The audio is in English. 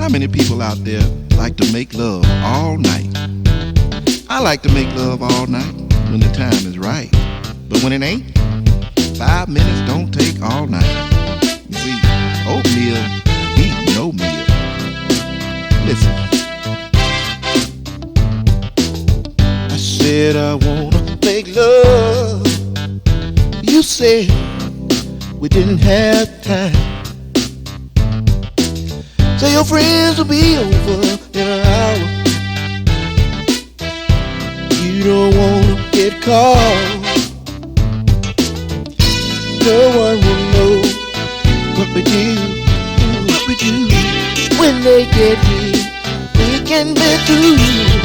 How many people out there like to make love all night? I like to make love all night when the time is right. But when it ain't, 5 minutes don't take all night. You see, oatmeal beat no meal. Listen. I said I wanna make love. You said we didn't have time. Say your friends will be over in an hour. You don't wanna get caught. No one will know what we do when they get here. We can be through.